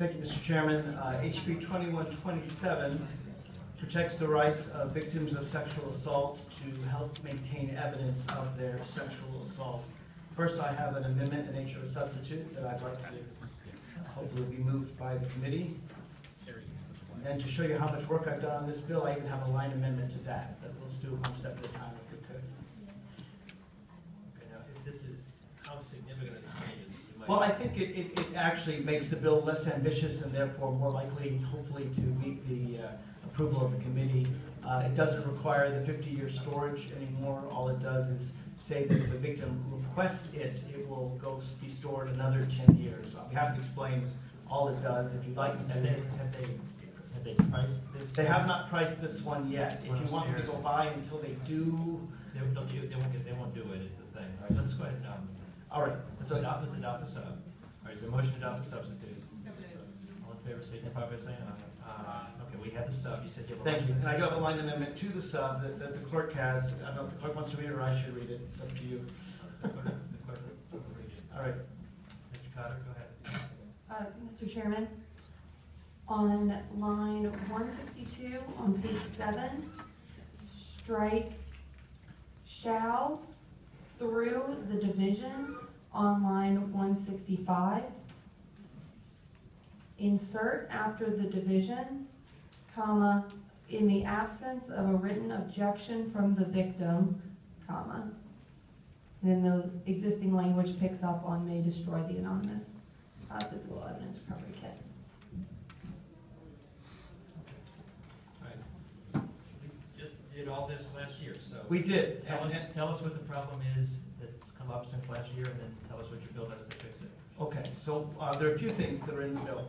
Thank you, Mr. Chairman. HB 2127 protects the rights of victims of sexual assault to help maintain evidence of their sexual assault. First, I have an amendment in nature of a substitute that I'd like to hopefully be moved by the committee. And to show you how much work I've done on this bill, I even have a line amendment to that. But let's do it one step at a time if we could. Okay, now if this is how significant a change is it? Well, I think it actually makes the bill less ambitious and therefore more likely, hopefully, to meet the approval of the committee. It doesn't require the 50-year storage anymore. All it does is say that if the victim requests it, it will be stored another 10 years. I'll be happy to explain all it does if you'd like me to. Have they priced this? They have not priced this one yet. If you want me to go by until they do. They won't do it is the thing. All right, let's go ahead and all right. Let's adopt the sub. All right, is there a motion to adopt the substitute? All in favor, signify by saying aye. Okay, we have the sub. You said you have a Thank you. And I do have a line amendment to the sub that the clerk has. I don't know if the clerk wants to read it or I should read it. It's up to you. The clerk will read it. All right. Mr. Cotter, go ahead. Mr. Chairman, on line 162 on page 7, strike shall through the division on line 165. Insert after the division, comma, in the absence of a written objection from the victim, comma. And then the existing language picks up on may destroy the anonymous physical evidence recovery kit. Did all this last year, so we did. Tell us what the problem is that's come up since last year, and then tell us what your bill does to fix it. Okay, so there are a few things that are in the bill.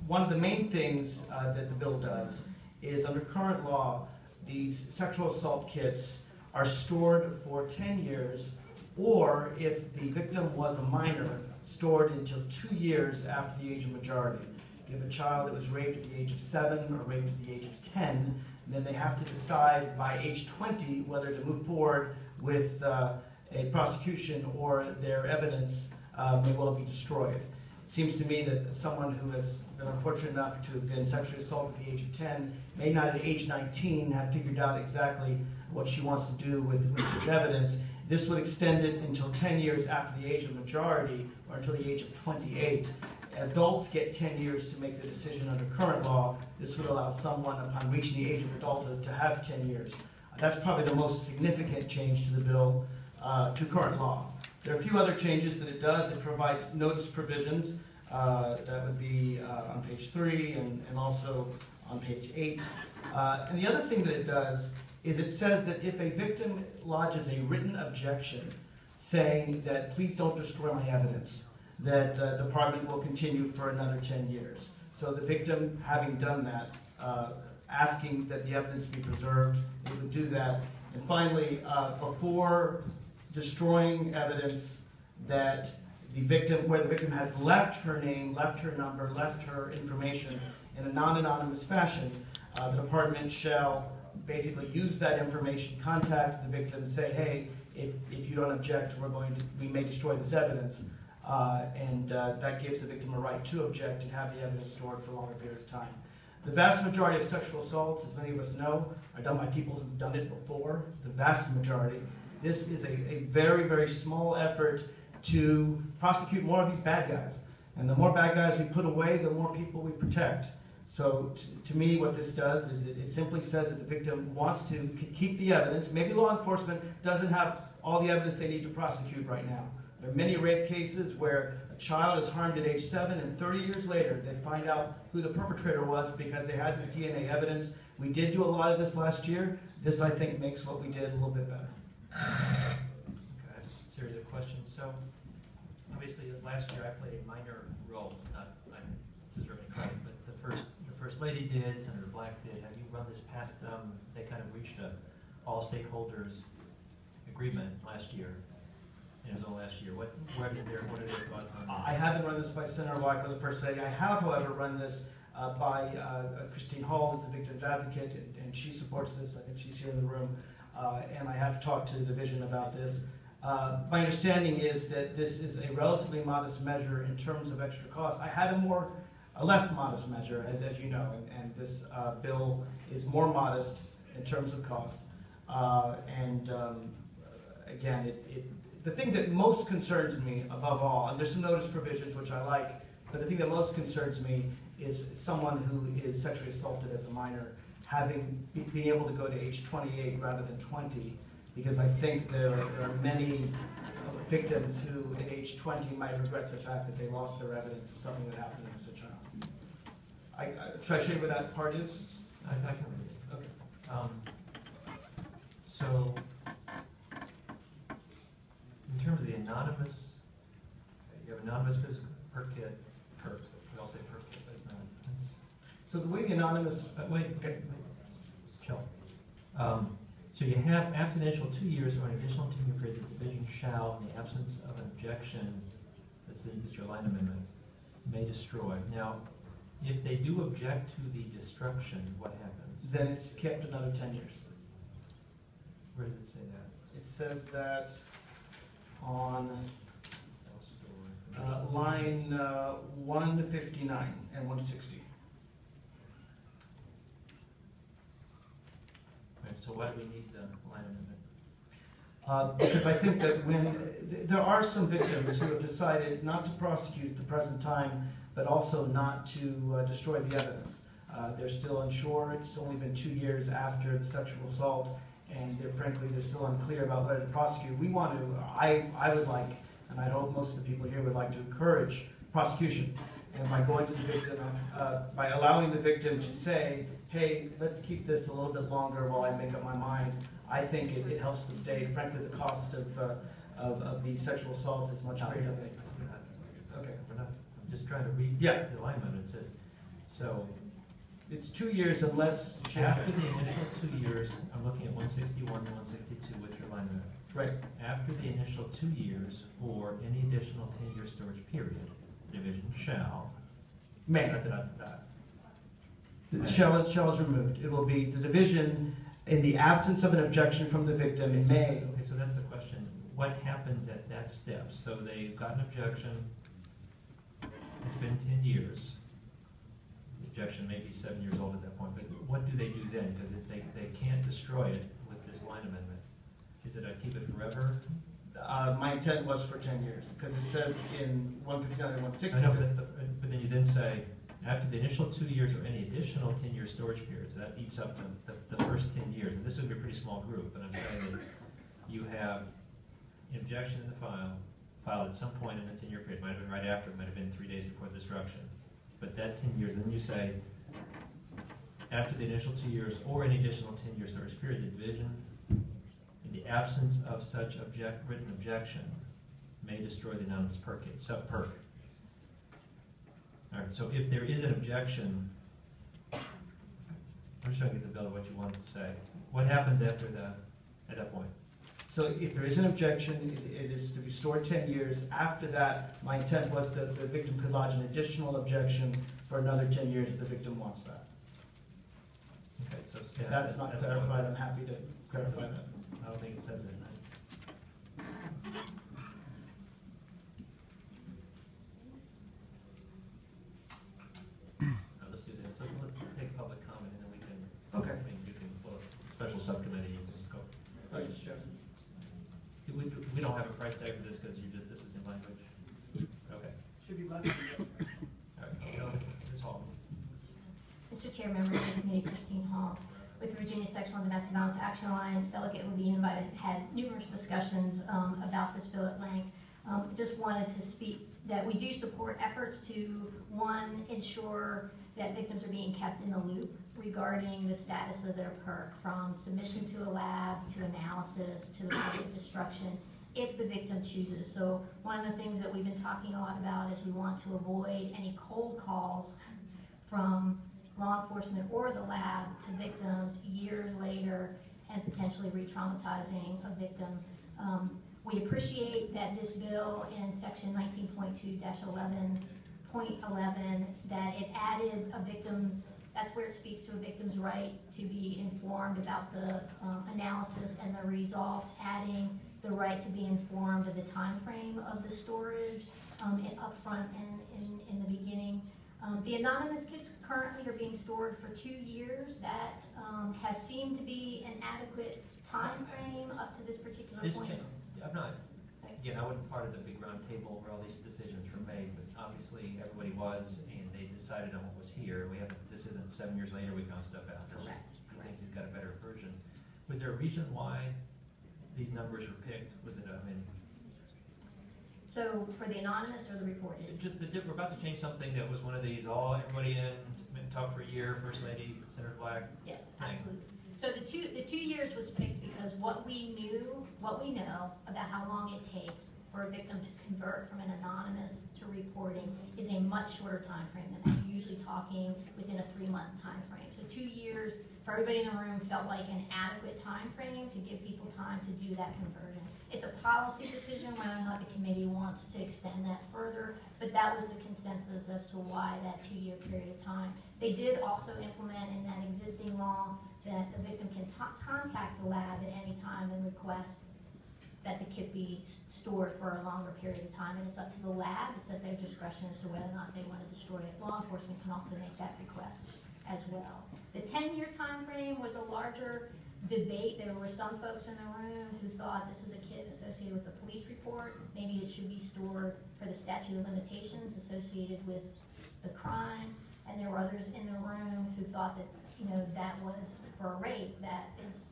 One of the main things that the bill does is, under current law, these sexual assault kits are stored for 10 years, or if the victim was a minor, stored until 2 years after the age of majority. If you have a child that was raped at the age of 7 or raped at the age of 10, then they have to decide by age 20 whether to move forward with a prosecution or their evidence may well be destroyed. It seems to me that someone who has been unfortunate enough to have been sexually assaulted at the age of 10 may not at age 19 have figured out exactly what she wants to do with this evidence. This would extend it until 10 years after the age of majority or until the age of 28. Adults get 10 years to make the decision under current law. This would allow someone upon reaching the age of adulthood to have 10 years. That's probably the most significant change to the bill to current law. There are a few other changes that it does. It provides notice provisions. That would be on page 3 and also on page 8. And the other thing that it does is it says that if a victim lodges a written objection saying that please don't destroy my evidence, that the department will continue for another 10 years. So the victim, having done that, asking that the evidence be preserved, it would do that. And finally, before destroying evidence that the victim, where the victim has left her name, left her number, left her information in a non-anonymous fashion, the department shall basically use that information, contact the victim, say, hey, if you don't object, we may destroy this evidence. And that gives the victim a right to object and have the evidence stored for a longer period of time. The vast majority of sexual assaults, as many of us know, are done by people who've done it before, the vast majority. This is a very, very small effort to prosecute more of these bad guys. And the more bad guys we put away, the more people we protect. So to me, what this does is it simply says that the victim wants to keep the evidence. Maybe law enforcement doesn't have all the evidence they need to prosecute right now. There are many rape cases where a child is harmed at age 7 and 30 years later they find out who the perpetrator was because they had this DNA evidence. We did do a lot of this last year. This, I think, makes what we did a little bit better. Okay, I have a series of questions. So, obviously, last year I played a minor role, not deserving credit, but the First Lady did, Senator Black did. Have you run this past them? They kind of reached a all stakeholders agreement last year. It was all last year. What are their thoughts on this? I haven't run this by Senator Black or the First Lady. I have, however, run this by Christine Hall, who's the victim's advocate, and she supports this. I think she's here in the room. And I have talked to the division about this. My understanding is that this is a relatively modest measure in terms of extra cost. I had a less modest measure, as you know, and this bill is more modest in terms of cost. Again, the thing that most concerns me above all, and there's some notice provisions which I like, but the thing that most concerns me is someone who is sexually assaulted as a minor being able to go to age 28 rather than 20, because I think there are many victims who at age 20 might regret the fact that they lost their evidence of something that happened to them as a child. Should I show you what that part is? I can read it. Okay. So, in terms of the anonymous, you have anonymous physical per kit, we all say per kit, but it's not. So the way the anonymous, Okay. Chill. So you have, after the initial 2 years or an additional 10-year period, the division shall, in the absence of an objection, that's the Mr. Line Amendment, may destroy. Now, if they do object to the destruction, what happens? then it's kept another 10 years. Where does it say that? It says that on line 159 and 160. Right, so why do we need the line amendment? Because I think that there are some victims who have decided not to prosecute at the present time, but also not to destroy the evidence. They're still unsure. It's only been 2 years after the sexual assault, and frankly, they're still unclear about whether to prosecute. We want to, I would like, and I hope most of the people here would like to encourage prosecution. And by going to the victim, by allowing the victim to say, hey, let's keep this a little bit longer while I make up my mind, I think it helps the state. Frankly, the cost of the sexual assault is much greater. Okay. We're not, I'm just trying to read Yeah. the line amendment. It says, so It's 2 years unless... after the initial 2 years, I'm looking at 161 and 162 with your line amendment. Right. After the initial 2 years or any additional 10-year storage period, the division shall. May. The shall is removed. It will be the division in the absence of an objection from the victim in May. Okay, so that's the question. What happens at that step? So they've got an objection. It's been 10 years. The objection may be 7 years old at that point, but what do they do then? Because if they can't destroy it with this line amendment, is it a keep it forever? My intent was for 10 years, because it says in 159 and 160. I know, but then you then say, after the initial 2 years or any additional 10-year storage period, so that eats up the first 10 years. And this would be a pretty small group, but I'm saying that you have an objection in the filed at some point in the 10-year period. Might have been right after, it might have been 3 days before the destruction. But that 10 years, and then you say, after the initial 2 years or any additional 10-year storage period, the division, in the absence of such written objection, may destroy the anonymous per kit, sub-perk. All right, so if there is an objection, I'm just trying to get the bill of what you wanted to say. What happens after at that point? So if there is an objection, it is to be stored 10 years. After that, my intent was that the victim could lodge an additional objection for another 10 years if the victim wants that. Okay, so If that's not clarified, I'm happy to clarify that. I don't think it says it. Let's do this. Let's take public comment and then we can. Okay. You can, well, special subcommittee, you can go. Thank you, Chair. We don't have a price tag for this because this is new language. Okay. Should be less. All right. Ms. Hall. Mr. Chair, members of the committee, Christine Hall. With the Virginia Sexual and Domestic Violence Action Alliance, Delegate Levine and I had numerous discussions about this bill at length. Just wanted to speak that we do support efforts to, one, ensure that victims are being kept in the loop regarding the status of their perk, from submission to a lab, to analysis, to the public destruction, if the victim chooses. So one of the things that we've been talking a lot about is we want to avoid any cold calls from law enforcement or the lab to victims years later and potentially re-traumatizing a victim. We appreciate that this bill in section 19.2-11.11, that it added a victim's, that's where it speaks to a victim's right to be informed about the analysis and the results, adding the right to be informed of the time frame of the storage upfront in the beginning. The anonymous kits currently are being stored for 2 years. That has seemed to be an adequate time frame up to this particular point. I'm not, again, I wasn't part of the big round table where all these decisions were made, but obviously everybody was, and they decided on what was here. This isn't 7 years later we found stuff out. Correct. He thinks he's got a better version. Was there a reason why these numbers were picked? Was it, So for the anonymous or the reported? just we're about to change something that was one of these, everybody in, talk for a year, First Lady, Senator Black. Yes, thing. absolutely. So the 2 years was picked because what we know about how long it takes for a victim to convert from an anonymous to reporting is a much shorter time frame than that. You're usually talking within a 3-month time frame. So 2 years for everybody in the room felt like an adequate time frame to give people time to do that conversion. It's a policy decision whether or not the committee wants to extend that further, but that was the consensus as to why that 2-year period of time. They did also implement in that existing law that the victim can contact the lab at any time and request that the kit be stored for a longer period of time, and it's up to the lab. It's at their discretion as to whether or not they want to destroy it. Law enforcement can also make that request as well. The 10-year time frame was a larger debate. There were some folks in the room who thought this is a kit associated with a police report. Maybe it should be stored for the statute of limitations associated with the crime. And there were others in the room who thought that, that was for a rape, that is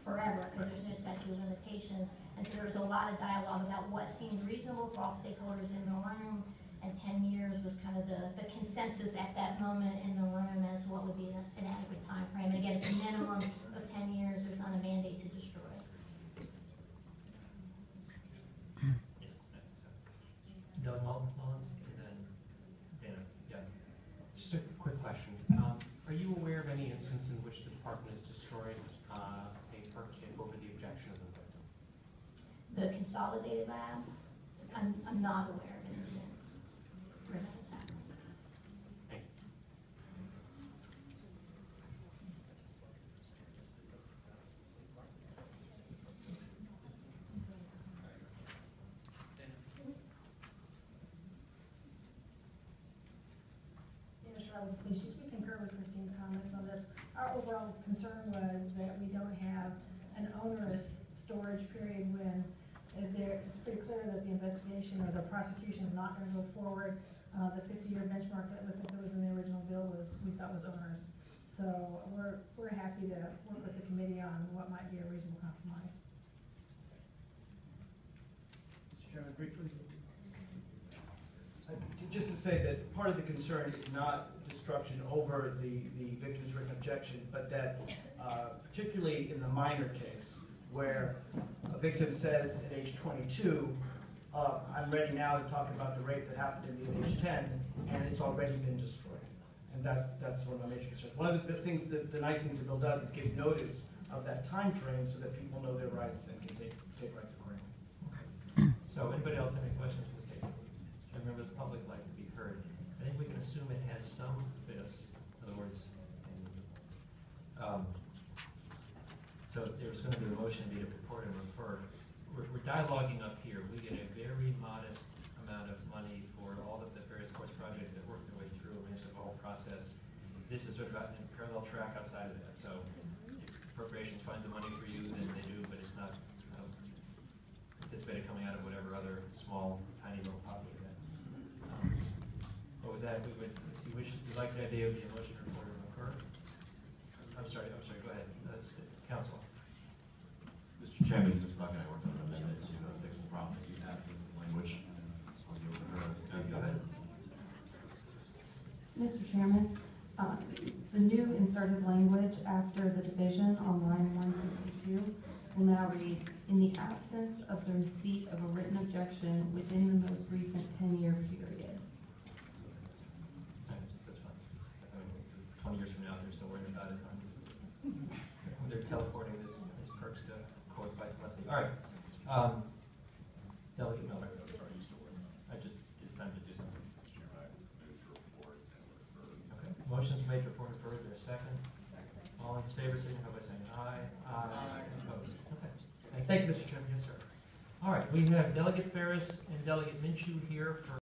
forever because there's no statute of limitations. And so there was a lot of dialogue about what seemed reasonable for all stakeholders in the room. And 10 years was kind of the consensus at that moment in the room as what would be an adequate time frame. And again, it's a minimum of 10 years. There's not a mandate to destroy it. Doug Mullins, and then Dana. Yeah. Just a quick question. Are you aware of any instance in which the department has destroyed a PERC kit over the objection of the victim? The consolidated lab, I'm not aware of an instance where that has happened. Thank you. Police Chief, we concur with Christine's comments on this. Our overall concern was that we don't have an onerous storage period when it's pretty clear that the investigation or the prosecution is not going to go forward. The 50-year benchmark that was in the original bill we thought was onerous. So we're happy to work with the committee on what might be a reasonable compromise. Mr. Chairman, briefly. Just to say that part of the concern is not destruction over the victim's written objection, but that particularly in the minor case, where a victim says at age 22, I'm ready now to talk about the rape that happened to me at age 10, and it's already been destroyed. And that's one of my major concerns. One of the things, the nice things the bill does is gives notice of that time frame so that people know their rights and can take rights accordingly. So anybody else have any questions for the table? Members of the public like to be heard. I think we can assume it has some fitness. In other words, so there's going to be a motion to be report and refer. We're dialoguing up here. We get a very modest amount of money for all of the various courts projects that work their way through. I mean, it's a whole process. This is sort of a parallel track outside of that. So appropriations finds the money for you, then they do, but it's not anticipated coming out of whatever other small, tiny little pot we get. But with that, we would, if you wish, if you like the idea of the motion to report and refer. I'm sorry, go ahead. Council. Mr. Chairman, Ms. Buck and I worked on an amendment to fix the problem that you have with the language. I'll yield to her. Go ahead. Mr. Chairman, the new inserted language after the division on line 162 will now read, in the absence of the receipt of a written objection within the most recent 10-year period. That's fine. I mean, 20 years from now, they're still worried about it. They're teleporting this perks to court by monthly. All right. Delegate Miller. It's time to do something. Okay. Motion's made for report and refer. Is there a second? All in favor, signify by saying aye. Aye. Opposed. Okay. Thank you, Mr. Chairman. Yes, sir. All right, we have Delegate Ferris and Delegate Minshew here for